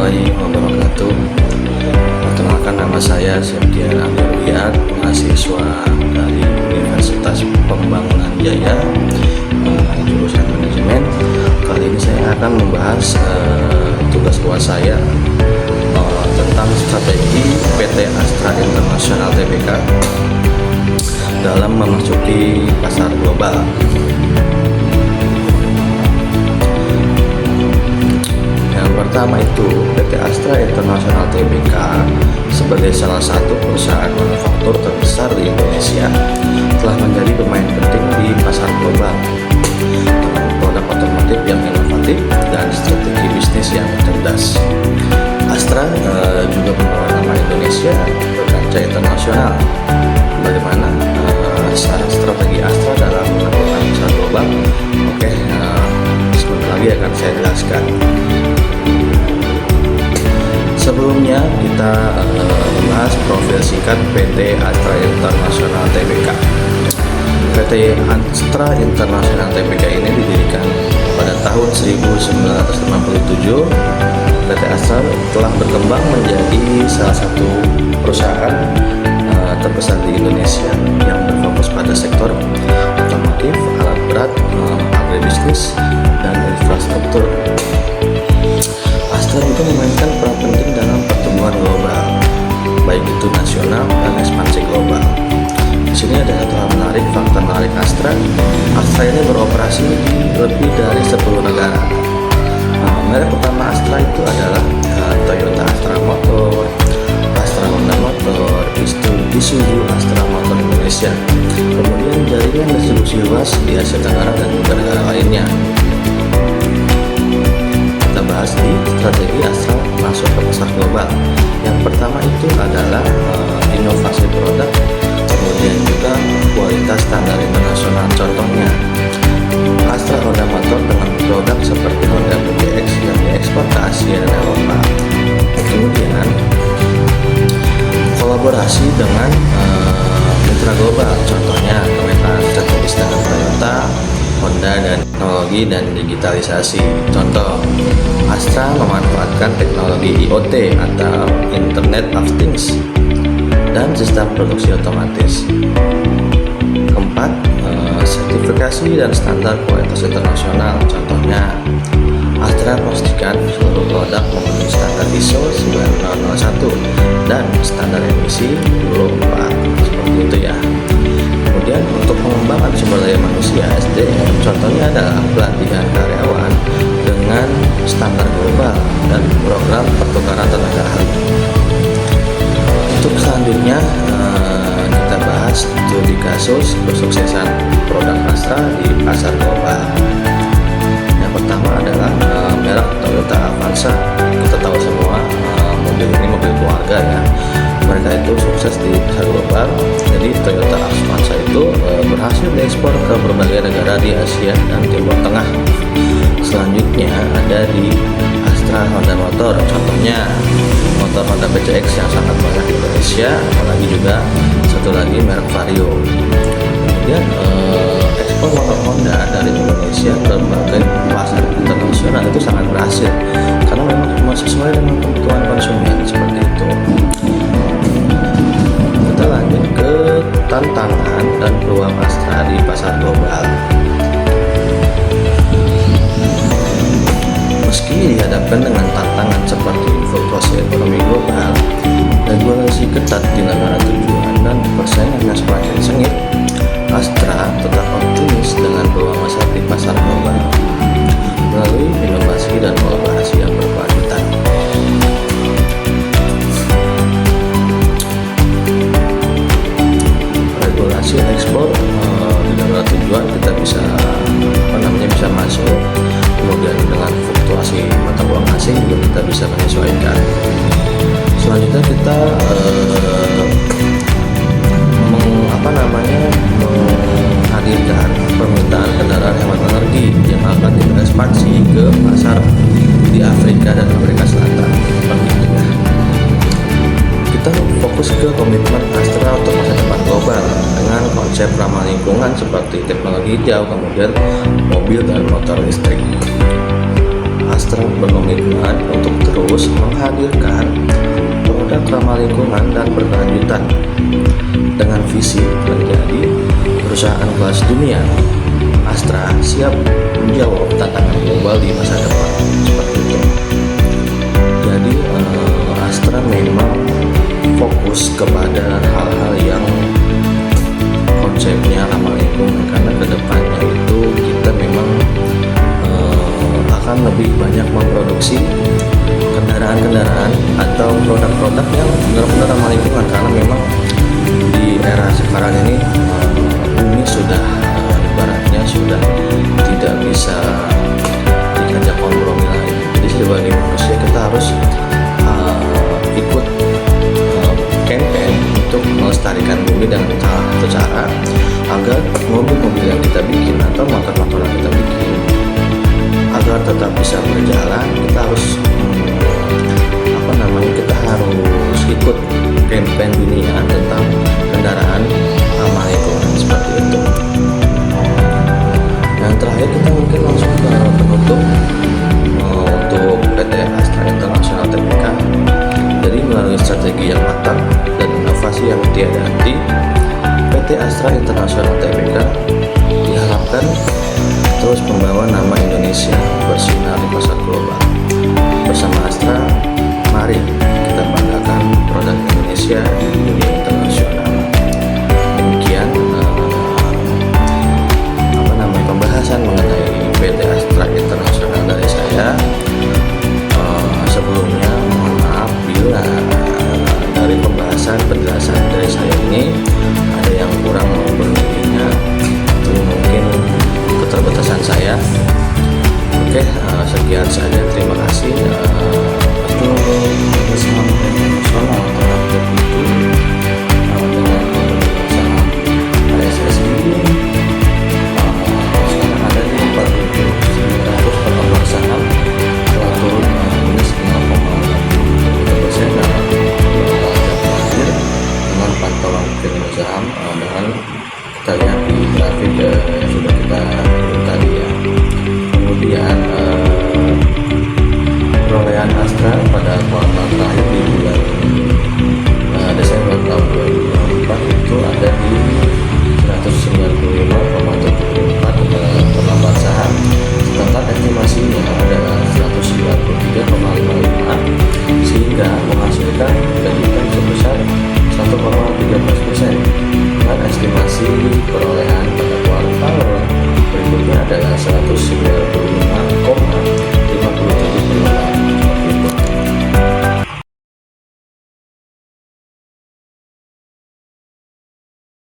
warahmatullahi wabarakatuh. Perkenalkan, nama saya Septian Amir Riyad, mahasiswa dari Universitas Pembangunan Jaya, jurusan manajemen. Kali ini saya akan membahas tugas luar saya tentang strategi PT Astra International Tbk dalam memasuki pasar global. Pertama itu, PT Astra International Tbk sebagai salah satu perusahaan manufaktur terbesar di Indonesia telah menjadi pemain penting di pasar global dengan produk otomotif yang inovatif dan strategi bisnis yang cerdas. Astra juga membawa nama Indonesia ke kancah internasional. Bagaimana strategi Astra dalam melakukan pasar global? Oke, sebentar lagi akan saya jelaskan. Sebelumnya kita membahas profil singkat PT Astra International Tbk. PT Astra International Tbk ini didirikan pada tahun 1957. PT Astra telah berkembang menjadi salah satu perusahaan terbesar di Indonesia yang berfokus pada sektor otomotif, alat berat, agribisnis, dan infrastruktur. Astra itu memainkan peran penting dalam pertumbuhan global, baik itu nasional dan ekspansi global. Di sini ada satu hal menarik, fakta menarik Astra. Astra ini beroperasi di lebih dari 10 negara. Merek utama Astra itu adalah Toyota Astra Motor, Astra Honda Motor, Isuzu Astra Motor Indonesia. Kemudian jaringan distribusi luas di Asia Tenggara dan juga negara lainnya. Kita bahas di strategi Astra masuk ke pasar global. Yang pertama itu adalah inovasi produk, kemudian juga kualitas standar internasional. Contohnya Astra Honda Motor dengan produk seperti Honda PCX yang diekspor ke Asia dan Eropa. Kemudian kolaborasi dengan mitra global, contohnya kemitraan strategis dengan Toyota, Honda, dan teknologi dan digitalisasi. Contoh, Astra memanfaatkan teknologi IoT atau Internet of Things dan sistem produksi otomatis. Keempat, sertifikasi dan standar kualitas internasional. Contohnya, Astra memastikan seluruh produk memenuhi standar ISO 9001 dan standar emisi Euro 4. Seperti itu ya. Kemudian untuk pengembangan sumber daya manusia (SDM), contohnya adalah pelatihan karyawan dengan standar global dan program pertukaran tenaga ahli. Untuk selanjutnya kita bahas studi kasus kesuksesan produk Astra di pasar global. Yang pertama adalah merek Toyota Avanza. Kita tahu semua mobil ini mobil keluarga ya. Mereka itu sukses di pasar global. Jadi Toyota Avanza itu berhasil diekspor ke berbagai negara di Asia dan Timur Tengah. Selanjutnya ada di Astra Honda Motor. Contohnya motor Honda PCX yang sangat banyak di Indonesia, apalagi juga satu lagi merek Vario. Kemudian ekspor motor Honda dari Indonesia ke berbagai pasar internasional itu sangat berhasil karena memang sesuai dengan kebutuhan konsumen, seperti itu. Kita lanjut ke tantangan dan peluang Astra di pasar global. Meski dihadapkan dengan tantangan seperti fluktuasi ekonomi global, regulasi ketat di negara tujuan, dan persaingan yang semakin sengit, Astra tetap optimis dengan peluang besar di pasar global melalui inovasi dan kolaborasi yang berkelanjutan. Regulasi ekspor di negara tujuan kita bisa bisa masuk, kemudian dengan fluktuasi mata uang asing juga kita bisa menyesuaikan. Selanjutnya kita menghadirkan permintaan kendaraan hemat energi yang akan berekspansi ke pasar di Afrika dan Amerika Selatan. Kita fokus ke komitmen Astra untuk masa depan global dengan konsep ramah lingkungan seperti teknologi hijau, kemudian mobil dan motor listrik. Astra berkomitmen untuk terus menghadirkan produk ramah lingkungan dan berkelanjutan dengan visi menjadi perusahaan kelas dunia. Astra siap menjawab tantangan global di masa depan, seperti itu. Jadi Astra memang fokus kepada hal-hal yang konsepnya ramah lingkungan, karena kedepannya itu kita memang akan lebih banyak memproduksi kendaraan-kendaraan atau produk-produk yang benar-benar ramah lingkungan, karena memang di era sekarang ini bumi sudah ibaratnya sudah tidak bisa diajak kompromi lagi. Jadi sebagai manusia kita harus ikut campaign untuk melestarikan bumi dengan salah satu cara agar mobil-mobil yang kita bikin atau motor-motor yang kita bikin agar tetap bisa berjalan. Kita harus kita harus ikut campaign dunia tentang kendaraan ramah lingkungan, seperti itu. Yang terakhir kita mungkin langsung ke penutup untuk PT Astra International Tbk. Jadi melalui strategi yang matang dan inovasi yang tiada henti, PT Astra International Tbk diharapkan terus membawa nama Indonesia bersinar di pasar global. Bersama Astra, mari kita banggakan produk Indonesia di dunia internasional. Demikian pembahasan mengenai PT Astra International dari saya. Sebelumnya mohon maaf bila dari penjelasan dari saya ini ada yang kurang berlebihnya, itu mungkin keterbatasan saya. Oke, sekian saja, terima kasih. Itu bersama internasional terhadap itu dengan saham ASS ini sekarang ada di 4.900 per lembar saham, telah turun minus 5,3% dalam beberapa terakhir dengan pantauan kinerja saham dengan kita lihat di grafik yang sudah kita kirim tadi ya. Kemudian perolehan Astra